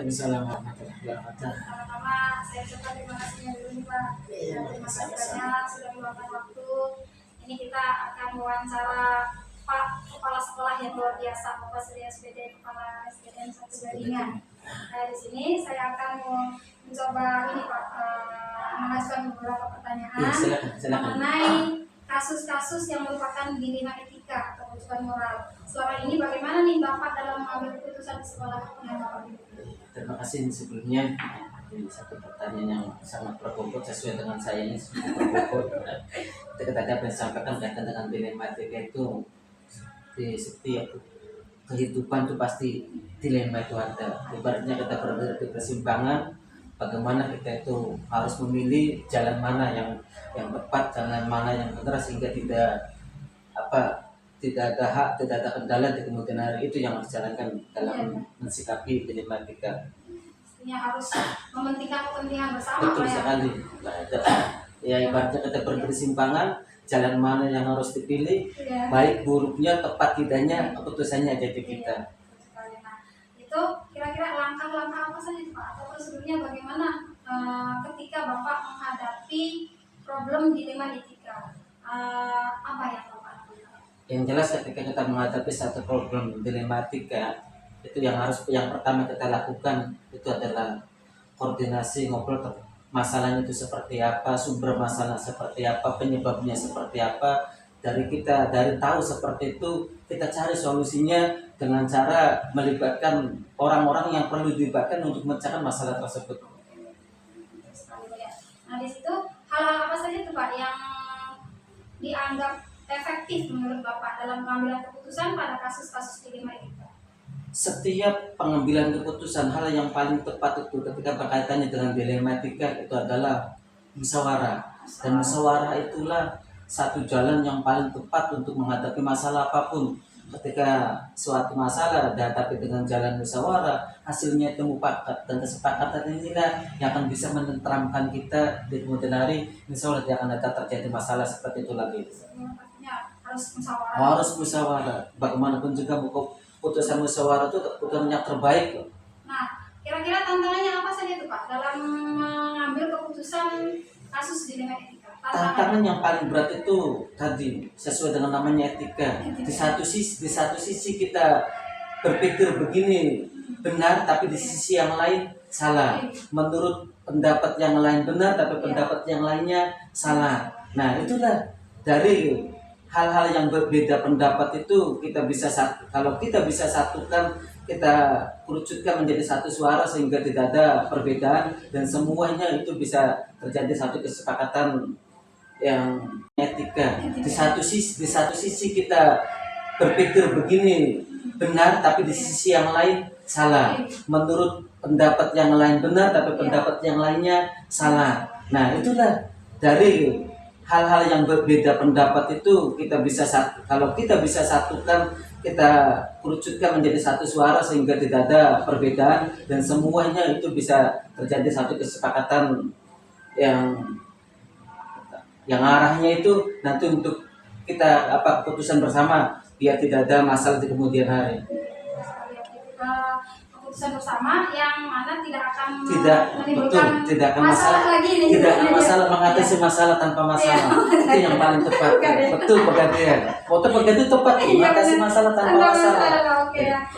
Waalaikumsalam warahmatullahi wabarakatuh. Pertama-tama saya ucapkan terima kasihnya dulu nih Pak. Iya, Terima kasih sama-sama. banyak sudah meluangkan waktu. Ini kita akan wawancara Pak Kepala Sekolah yang luar biasa, Bapak Surya SPD, Kepala SDN 1 Gadingan. Nah, di sini saya akan mencoba ini Pak, mengajukan beberapa pertanyaan Iya, silakan. mengenai kasus-kasus yang merupakan dilema etika atau kebutuhan moral. Selama ini bagaimana nih Bapak dalam mengambil keputusan di sekolah yang Bapak pilih? Terima kasih sebelumnya. Ini satu pertanyaan yang sangat berbobot sesuai dengan saya ini sangat berbobot. Tadi apa yang disampaikan kaitan dengan dilematika itu di setiap kehidupan itu pasti dilema itu ada. Ibaratnya kita berada di persimpangan, bagaimana kita itu harus memilih jalan mana yang tepat, jalan mana yang benar sehingga tidak ada hak, tidak ada kendala di kemudian hari. Itu yang harus dijalankan dalam mensikapi dilematika. Pastinya harus mementingkan kepentingan bersama Betul Pak ya. sekali. Ya ibaratnya kita berkesimpangan, jalan mana yang harus dipilih, Iya. baik buruknya, tepat tidaknya, keputusannya ada di kita. Betul sekali. Nah, itu kira-kira langkah-langkah apa saja Pak? Atau prosedurnya bagaimana ketika Bapak menghadapi problem dilema etika? Apa yang Bapak lakukan? Yang jelas ketika kita menghadapi satu problem dilematika, itu yang pertama kita lakukan itu adalah koordinasi, ngobrol masalahnya itu seperti apa, sumber masalah seperti apa, penyebabnya seperti apa. Dari tahu seperti itu, kita cari solusinya dengan cara melibatkan orang-orang yang perlu dilibatkan untuk memecahkan masalah tersebut. Nah, di situ hal-hal apa saja tuh Pak yang dianggap efektif menurut Bapak dalam pengambilan keputusan pada kasus-kasus dilema etika? Setiap pengambilan keputusan, hal yang paling tepat itu ketika berkaitannya dengan dilematika itu adalah musyawarah. Dan musyawarah itulah satu jalan yang paling tepat untuk menghadapi masalah apapun. Ketika suatu masalah dihadapi dengan jalan musyawarah, hasilnya itu mufakat, dan kesepakatan inilah yang akan bisa menenteramkan kita di kemudian hari. Insya Allah tidak akan ada terjadi masalah seperti itu lagi. Pastinya harus musyawarah. Harus musyawarah. Bagaimanapun juga putusan musyawarah itu keputusan yang terbaik. Nah, kira-kira tantangannya apa saja tuh Pak dalam mengambil keputusan kasus dilema etika? Tantangan yang paling berat itu tadi sesuai dengan namanya etika. Di satu sisi kita berpikir begini benar, tapi di sisi yang lain salah. Menurut pendapat yang lain benar, tapi pendapat yang lainnya salah. Nah, itulah dari hal-hal yang berbeda pendapat itu kalau kita bisa satukan, kita kerucutkan menjadi satu suara sehingga tidak ada perbedaan dan semuanya itu bisa terjadi satu kesepakatan yang etika. Di satu sisi kita berpikir begini benar, tapi di sisi yang lain salah. Menurut pendapat yang lain benar, tapi pendapat yang lainnya salah. Nah, itulah dari hal-hal yang berbeda pendapat itu kalau kita bisa satukan, kita kerucutkan menjadi satu suara sehingga tidak ada perbedaan dan semuanya itu bisa terjadi satu kesepakatan yang arahnya itu nanti untuk kita keputusan bersama biar tidak ada masalah di kemudian hari. Keputusan bersama yang mana tidak akan menimbulkan masalah lagi nih. Tidak akan masalah, mengatasi masalah tanpa masalah. Itu yang paling tepat. Betul pergantian. Foto pergantian tepat, mengatasi masalah tanpa masalah.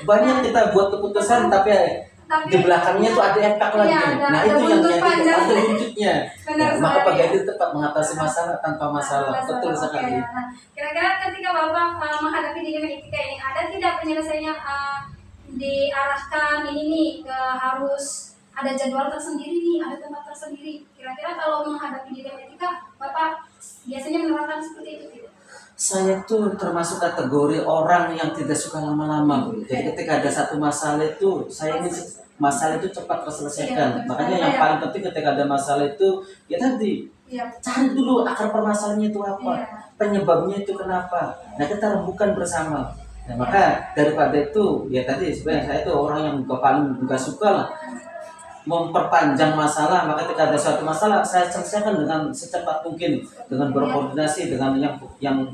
Banyak kita buat keputusan tapi di belakangnya tuh ada efek lagi. Nah, itu yang ada wujudnya. Maka pergantian tepat, mengatasi masalah tanpa masalah. Betul sekali. Nah, kira-kira ketika Bapak menghadapi dilema etika ini, ada tidak penyelesaiannya diarahkan ini nih ke harus ada jadwal tersendiri nih, ada tempat tersendiri. Kira-kira kalau menghadapi dilema etika, Bapak biasanya menerapkan seperti itu tidak? Saya tuh termasuk kategori orang yang tidak suka lama-lama. Jadi ketika ada satu masalah itu, saya ingin masalah itu cepat terselesaikan. Makanya yang paling penting ketika ada masalah itu, ya tadi cari dulu akar permasalahannya itu apa, penyebabnya itu kenapa. Nah, kita rembukan bersama. Nah, maka daripada itu, ya tadi sebenarnya saya itu orang yang paling nggak suka lah memperpanjang masalah, maka ketika ada suatu masalah saya selesaikan dengan secepat mungkin dengan berkoordinasi dengan yang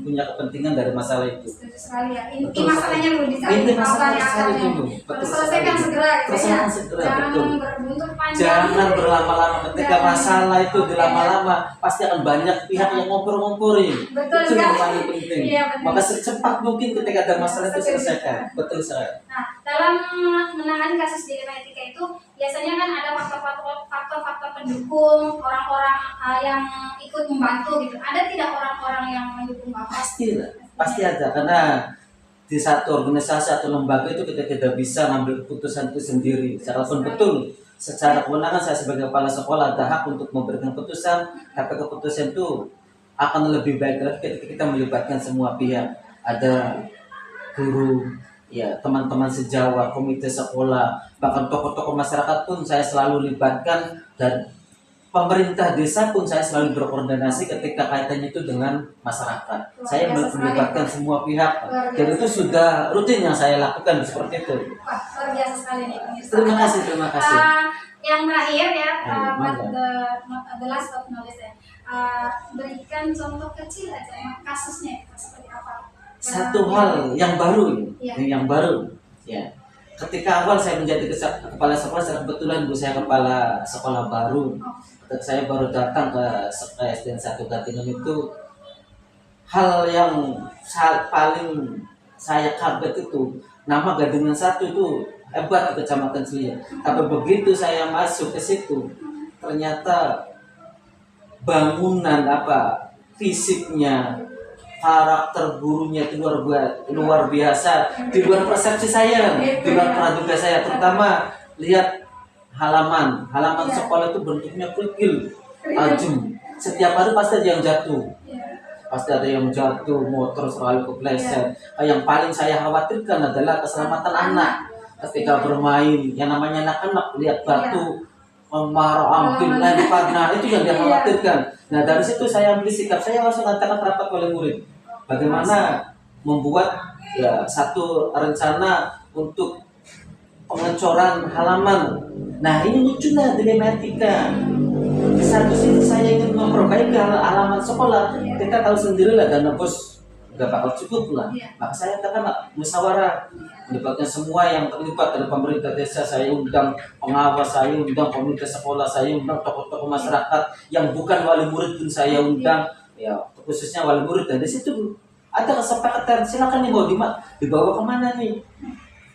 punya kepentingan dari masalah itu. Setuju sekali ya. Inti Betul masalahnya dulu dicari, Inti apa masalahnya yang cari akarnya. dulu. Terus selesaikan segera gitu ya. Selesaikan segera, Jangan betul. berbuntut panjang. Jangan berlama-lama ketika Jangan. masalah itu Oke. dilama-lama pasti akan banyak pihak yang ngompor-ngomporin. Betul Itu yang sekali. paling penting. Iya, betul. Maka secepat mungkin ketika ada masalah itu Setuju. selesaikan. Betul sekali. Nah, dalam menangani kasus dilema etika itu biasanya kan ada faktor-faktor pendukung, orang-orang yang ikut membantu gitu. Ada tidak orang-orang yang mendukung Bapak? Pasti ada, karena di satu organisasi atau lembaga itu kita tidak bisa ngambil keputusan itu sendiri. Walaupun betul secara kewenangan saya sebagai kepala sekolah ada hak untuk memberikan keputusan, tapi keputusan itu akan lebih baik lagi ketika kita melibatkan semua pihak. Ada guru, ya teman-teman sejawat, komite sekolah, bahkan tokoh-tokoh masyarakat pun saya selalu libatkan, dan pemerintah desa pun saya selalu berkoordinasi ketika kaitannya itu dengan masyarakat. Saya melibatkan semua pihak, dan itu sudah rutin yang saya lakukan seperti itu. Wah, luar biasa sekali nih pemirsa. Terima kasih. Yang terakhir ya, mangga. the last but not least ya, berikan contoh kecil aja kasusnya seperti apa. Satu hal yang baru, Iya. yang baru, ya. Ketika awal saya menjadi kepala sekolah, kebetulan bu saya kepala sekolah baru. Ketika saya baru datang ke SDN 1 Gatingan itu, hal yang paling saya kaget itu nama Gadingan 1 itu hebat di Kecamatan Selia. Tapi begitu saya masuk ke situ, ternyata bangunan fisiknya, karakter gurunya itu luar biasa, di luar persepsi saya, di luar praduga saya. Terutama lihat halaman sekolah itu bentuknya kerikil, tajam. Setiap hari pasti ada yang jatuh, motor selalu kepleset. Yang paling saya khawatirkan adalah keselamatan anak ketika bermain. Yang namanya anak-anak lihat batu, marah, ambil, lempar, nah itu yang dia khawatirkan. Nah dari situ saya ambil sikap, saya langsung katakan rapat oleh murid, bagaimana membuat satu rencana untuk pengecoran halaman. Nah ini muncullah dilema etika. Di satu sisi saya ingin memperbaiki halaman sekolah, kita tahu sendirilah dana bos nggak bakal cukup lah. Maka saya katakan musyawarah, melibatkan semua yang terlibat dari pemerintah desa, saya undang pengawas, saya undang komite sekolah, saya undang tokoh-tokoh masyarakat yang bukan wali murid pun saya undang, ya khususnya wali murid. Dan di situ ada kesepakatan, silakan nih mau dibawa kemana nih,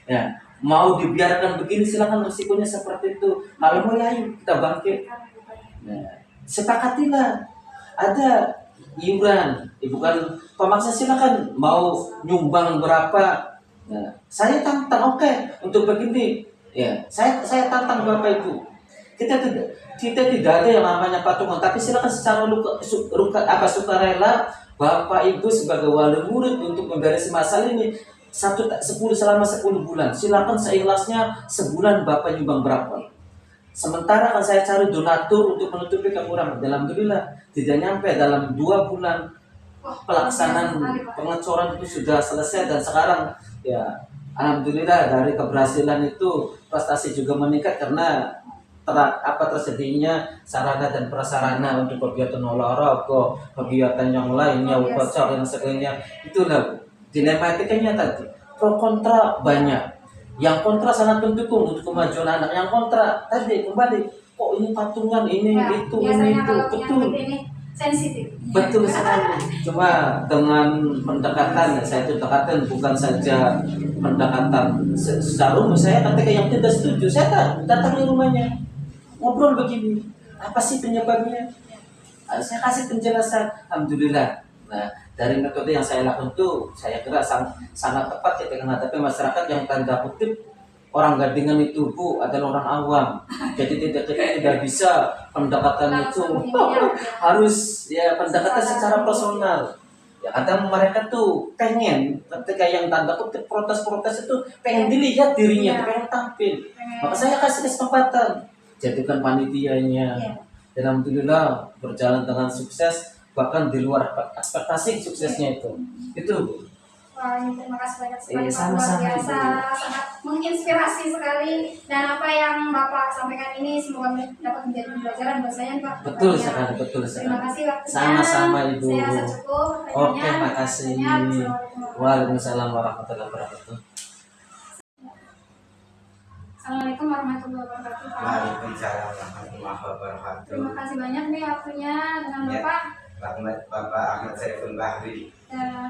ya mau dibiarkan begini silakan, resikonya seperti itu. Kalau mau ya ayo kita bangkit. Nah, sepakatilah ada iuran, bukan pemaksa, silakan mau nyumbang berapa. Nah, saya tantang oke untuk begini, ya saya tantang Bapak Ibu. Kita tidak ada yang namanya patungan, tapi silakan secara sukarela Bapak Ibu sebagai wali murid untuk memberes masalah ini selama 10 bulan. Silakan seikhlasnya, sebulan Bapak nyumbang berapa. Sementara kan saya cari donatur untuk menutupi kekurangan. Alhamdulillah tidak nyampe dalam 2 bulan pelaksanaan pengecoran itu sudah selesai, dan sekarang ya alhamdulillah dari keberhasilan itu prestasi juga meningkat karena tersedianya sarana dan prasarana untuk kegiatan olahraga, kegiatan yang lainnya, upacara yang sebagainya. Itulah dilematikanya tadi. Pro kontra banyak. Yang kontra sangat mendukung untuk kemajuan anak. Yang kontra tadi kembali, kok ini patungan, ini itu, betul. Sensitif. Betul sekali. Cuma dengan pendekatan, saya itu pendekatan bukan saja pendekatan secara umum. Saya ketika yang tidak setuju, saya datang ke rumahnya, ngobrol begini, apa sih penyebabnya? Saya kasih penjelasan. Alhamdulillah. Nah, dari metode yang saya lakukan itu saya kira sangat tepat ketika menghadapi masyarakat yang tanda kutip orang Gadingan itu Bu adalah orang awam. Jadi tidak bisa pendekatan itu harus pendekatan secara personal. Ya kadang mereka tuh pengen ketika yang tanda kutip protes itu pengen dilihat dirinya, pengen tampil. Maka saya kasih kesempatan, jadikan panitianya. Dan alhamdulillah berjalan dengan sukses, bahkan di luar ekspektasi suksesnya itu. Wah, ini terima kasih banyak sekali Pak, luar Sama-sama biasa, Ibu. sangat menginspirasi sekali. Dan apa yang Bapak sampaikan ini semoga dapat menjadi pembelajaran buat saya Pak. Betul Ya. sekali, betul Terima sekali. kasih waktunya. Sama-sama Ibu. Saya rasa cukup. Oke, makasih. Waalaikumsalam warahmatullahi wabarakatuh. Assalamualaikum warahmatullahi wabarakatuh Pak. Waalaikumsalam warahmatullahi wabarakatuh. Terima kasih banyak nih waktunya dengan Ya. Bapak Bapak Ahmad Saiful Bahri,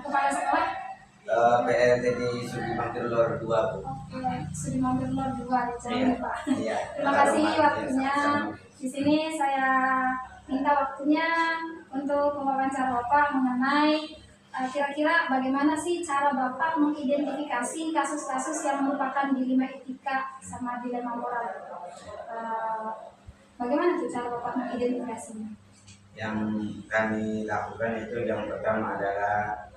kepala sekolah. PLT di Sudirman Lor 2 Bu. Oke, Sudi Mampir Lor 2 di Jambi Pak. Iya. Terima kasih waktunya. Di sini saya minta waktunya untuk mewawancara Bapak mengenai kira-kira bagaimana sih cara Bapak mengidentifikasi kasus-kasus yang merupakan dilema etika sama dilema moral. Bagaimana tuh cara Bapak mengidentifikasinya? Yang kami lakukan itu yang pertama adalah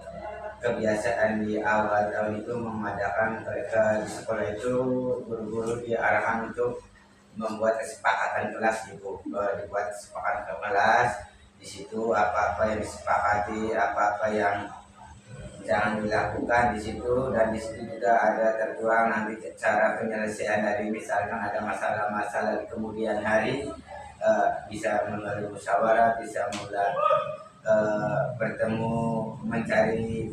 kebiasaan di awal tahun itu mengadakan di sekolah itu guru-guru diarahkan untuk membuat kesepakatan kelas Ibu, dibuat kesepakatan kelas. Di situ apa-apa yang disepakati, apa-apa yang jangan dilakukan di situ, dan di situ juga ada tertuang nanti cara penyelesaian dari misalkan ada masalah-masalah di kemudian hari, bisa melalui musyawarah, bisa mulai bertemu mencari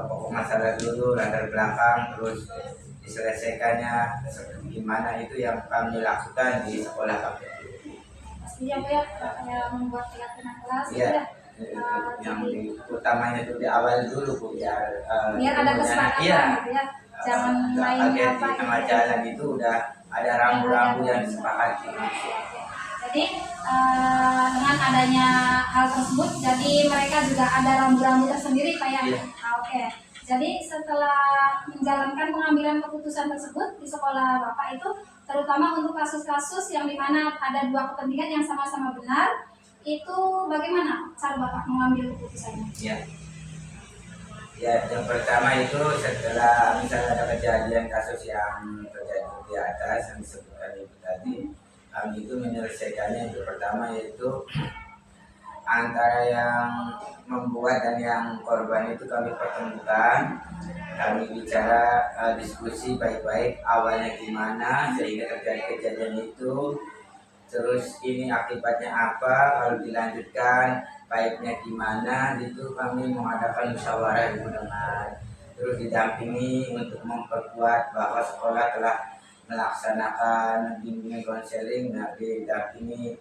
pokok masalah dulu, latar belakang, terus diselesaikannya seperti gimana, itu yang kami lakukan di sekolah kami. Pastinya Pak ya, kayak membuat keyakinan kelas Iya. ya. Yang utamanya itu di awal dulu Bu, biar Ada kesepakatan iya, gitu ya. Jangan lainnya bagian apa di tengah jalan itu udah ada rambu-rambu yang disepakati. Jadi dengan adanya hal tersebut, jadi mereka juga ada rambu-rambu tersendiri Pak ya. Iya. Oke. Jadi setelah menjalankan pengambilan keputusan tersebut di sekolah Bapak itu, terutama untuk kasus-kasus yang dimana ada dua kepentingan yang sama-sama benar, itu bagaimana cara Bapak mengambil keputusannya? Ya. Ya, yang pertama itu setelah misalnya ada kejadian kasus yang terjadi di atas yang disebutkan itu tadi, kami itu menyelesaikannya. Yang pertama yaitu antara yang membuat dan yang korban itu kami pertemukan, kami bicara, diskusi baik-baik awalnya gimana sehingga terjadi kejadian itu, terus ini akibatnya apa, kalau dilanjutkan baiknya gimana, itu kami mengadakan musyawarah dengan, terus didampingi untuk memperkuat bahwa sekolah telah melaksanakan bimbingan konseling, didampingi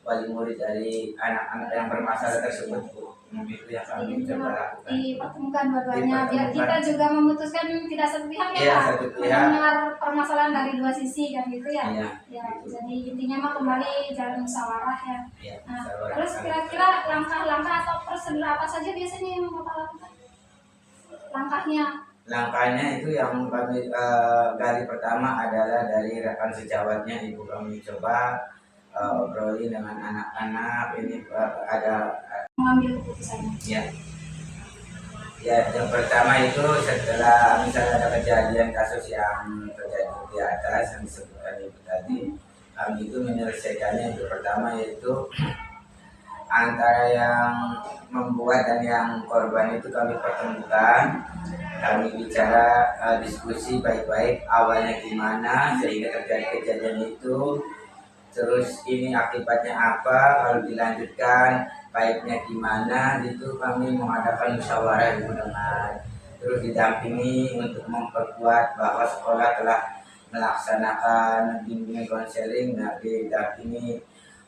wali murid dari anak-anak yang bermasalah tersebut Bu. Itu yang kami coba lakukan. Dipertemukan dua-duanya biar kita juga memutuskan tidak satu pihak ya Iya, Pak. satu pihak. Mendengar permasalahan dari dua sisi kan gitu ya. Iya, Ya, gitu. jadi intinya mah kembali jalan musyawarah ya. Iya, Nah, musyawarah. terus kira-kira langkah-langkah atau prosedur apa saja biasanya yang Bapak lakukan? Langkahnya Langkahnya itu yang kami gali pertama adalah dari rekan sejawatnya Ibu, kami coba obrolin dengan anak-anak ini, ada mengambil keputusannya. ya. Ya, yang pertama itu setelah misalnya ada kejadian kasus yang terjadi di atas yang disebutkan itu tadi, kami itu menyelesaikannya. Yang pertama yaitu antara yang membuat dan yang korban itu kami pertemukan, kami bicara, diskusi baik-baik awalnya gimana sehingga terjadi kejadian itu, terus ini akibatnya apa, kalau dilanjutkan baiknya gimana, itu kami mengadakan musyawarah dengan, terus didampingi untuk memperkuat bahwa sekolah telah melaksanakan bimbingan konseling, didampingi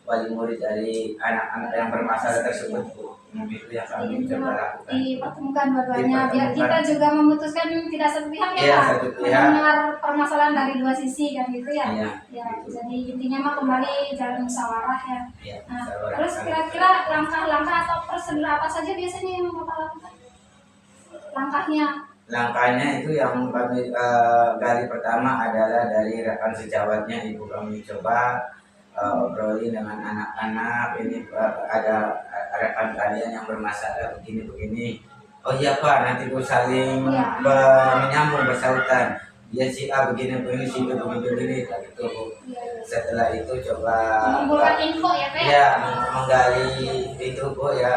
wali murid dari anak-anak yang bermasalah tersebut Bu. Itu yang kami coba lakukan. Dipertemukan dua-duanya biar Dipertemukan. kita juga memutuskan tidak satu pihak ya Iya, Pak. satu pihak. Mendengar permasalahan dari dua sisi kan gitu ya. Iya, Ya, gitu. jadi intinya mah kembali jalan musyawarah ya. Iya, Nah, musyawarah. terus kira-kira langkah-langkah atau prosedur apa saja biasanya yang Bapak lakukan? Langkahnya Langkahnya itu yang kami gali pertama adalah dari rekan sejawatnya Ibu, kami coba obrolin dengan anak-anak ini, ada rekan kalian yang bermasalah begini-begini. Oh iya Pak, nanti Bu saling Iya. menyambung bersautan. Dia si A begini-begini, si B begini-begini, gitu Bu. Setelah itu coba mengumpulkan info ya Pak. ya menggali itu Bu ya,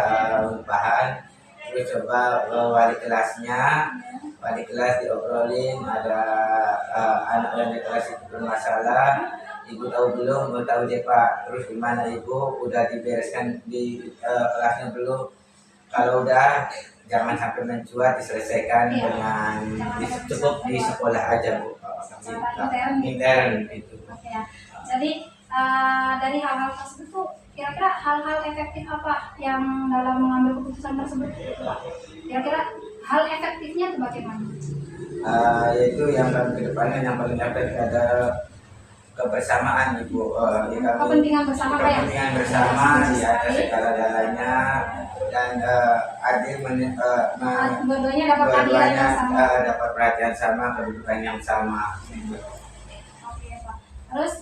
bahan, terus coba wali kelasnya Di kelas diobrolin, ada anak yang di kelas itu bermasalah, ibu tahu belum, mau tahu deh Pak, terus gimana ibu, udah dibereskan di kelasnya belum, kalau udah jangan sampai mencuat, diselesaikan dengan cukup di sekolah aja Bu. Secara Intern itu. Oke ya. Jadi dari hal-hal tersebut tuh kira-kira hal-hal efektif apa yang dalam mengambil keputusan tersebut? Kira-kira hal efektifnya itu bagaimana? Yaitu yang kedepannya yang paling efektif ada kebersamaan Ibu, Kepentingan bersama Pak ya? kepentingan bersama di atas segala galanya, dan adil Dua-duanya dapat hadiah yang sama. dapat perhatian sama, kedudukan yang sama. Oke Pak. Terus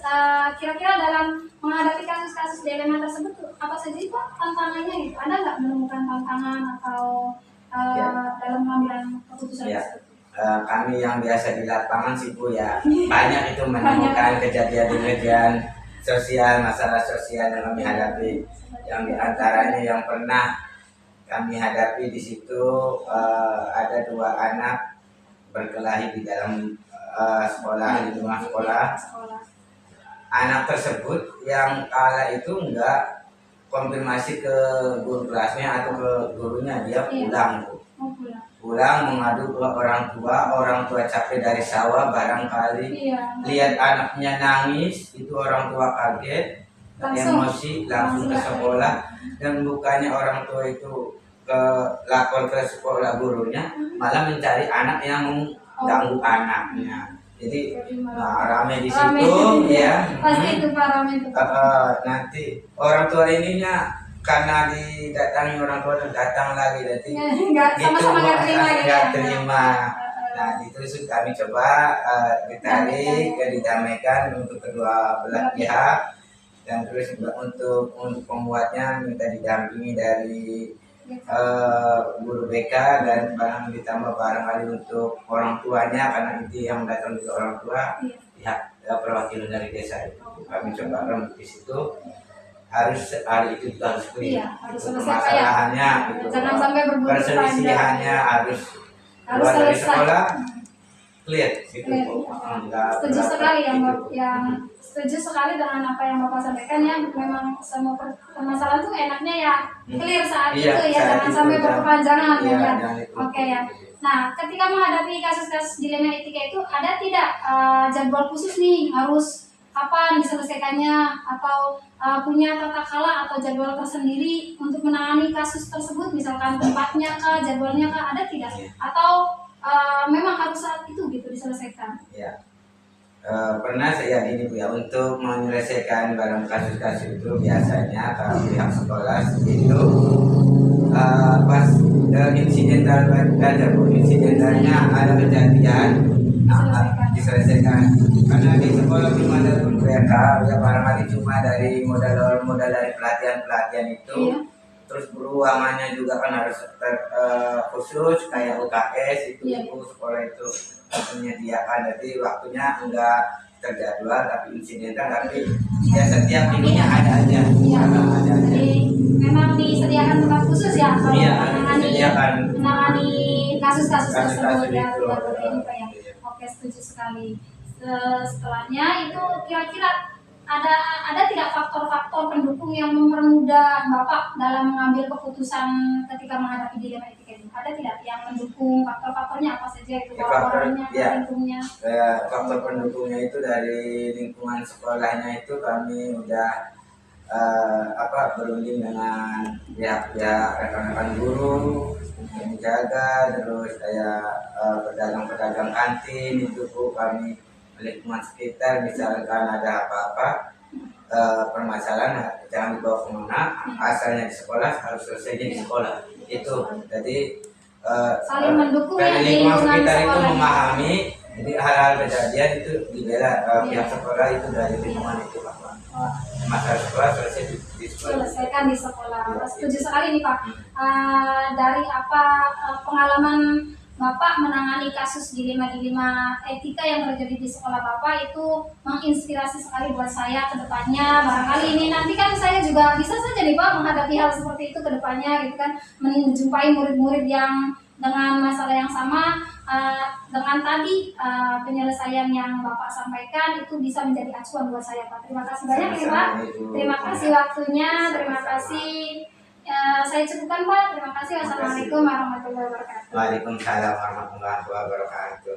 kira-kira dalam menghadapi kasus-kasus dilema tersebut tuh, apa saja itu tantangannya gitu? Ada nggak menemukan tantangan atau dalam pengambilan keputusan Ya. tersebut? Kami yang biasa di lapangan sih Bu ya, banyak itu menemukan kejadian-kejadian sosial, masalah sosial yang kami hadapi. Yang diantaranya yang pernah kami hadapi di situ, ada 2 anak berkelahi di dalam sekolah, di rumah sekolah. Anak tersebut yang kalah itu enggak konfirmasi ke guru kelasnya atau ke gurunya, dia pulang Bu. Mau pulang. Pulang mengadu ke orang tua capek dari sawah barangkali, Iya. lihat anaknya nangis, itu orang tua kaget, emosi, langsung ke sekolah, dan bukannya orang tua itu lapor ke sekolah gurunya, malah mencari anak yang mengganggu anaknya. Jadi rame di situ ya. Pasti itu Pak, rame itu. Nanti orang tua ininya karena didatangi orang tua datang lagi, jadi Sama-sama nggak terima gitu. nggak terima. Nah itu kami coba ditarik, didamaikan untuk kedua belah pihak, dan terus juga untuk pembuatnya minta didampingi dari guru BK, dan barang ditambah barangkali untuk orang tuanya, karena itu yang datang dari orang tua, pihak perwakilan dari desa itu. Kami coba di situ, harus hari itu juga harus clear. Harus selesai Masalahnya gitu. Jangan sampai berbuntut Perselisihannya harus keluar dari selesai. sekolah clear gitu. Setuju sekali yang setuju sekali dengan apa yang Bapak sampaikan ya. Memang semua permasalahan tuh enaknya ya clear saat itu ya, jangan sampai berkepanjangan ya. Oke ya. Nah, ketika menghadapi kasus-kasus dilema etika itu ada tidak jadwal khusus nih, harus kapan diselesaikannya, atau punya tata kala atau jadwal tersendiri untuk menangani kasus tersebut, misalkan tempatnya kah, jadwalnya kah, ada tidak? Atau memang harus saat itu gitu diselesaikan? Ya. Pernah saya gini Bu ya, untuk menyelesaikan barang kasus-kasus itu biasanya kalau pihak sekolah itu pas insidental ada Bu, insidentalnya ada kejadian diselesaikan, karena di sekolah belum ada pun PK ya, barangkali cuma dari modal dari pelatihan itu. Terus beruangannya juga kan harus khusus kayak UKS itu, sekolah itu menyediakan, jadi waktunya enggak terjadwal tapi insidental, tapi ya setiap minggunya ada aja. Jadi memang disediakan tempat khusus ya kalau menangani kasus-kasus tersebut ya, ini Pak ya. Oke, setuju sekali. Setelahnya itu kira-kira ada tidak faktor-faktor pendukung yang mempermudah Bapak dalam mengambil keputusan ketika menghadapi dilema etika ini? Ada tidak yang mendukung? Faktor-faktornya apa saja itu? Orang-orangnya, lingkungannya? Faktor pendukungnya itu dari lingkungan sekolahnya itu kami udah berunding dengan pihak-pihak rekan-rekan guru yang menjaga, terus kayak pedagang-pedagang kantin itu Bu, kami lingkungan sekitar, misalkan ada apa-apa permasalahan jangan dibawa kemana, asalnya di sekolah harus selesainya di sekolah itu. Jadi saling mendukung ya, lingkungan sekitar itu memahami, jadi hal-hal kejadian itu dibela pihak sekolah itu dari lingkungan itu Pak. Masalah sekolah selesai di sekolah. Selesaikan di sekolah. Setuju sekali nih Pak. Dari apa pengalaman Bapak menangani kasus dilema-dilema etika yang terjadi di sekolah Bapak itu menginspirasi sekali buat saya ke depannya. Barangkali ini nanti kan saya juga bisa saja nih Pak menghadapi hal seperti itu ke depannya gitu kan, menjumpai murid-murid yang dengan masalah yang sama, dengan tadi penyelesaian yang Bapak sampaikan itu bisa menjadi acuan buat saya, Pak. Terima kasih banyak ya, Pak. Terima kasih waktunya, terima kasih. Saya cukupkan, Pak. Terima kasih. Wassalamualaikum warahmatullahi wabarakatuh. Waalaikumsalam warahmatullahi wabarakatuh.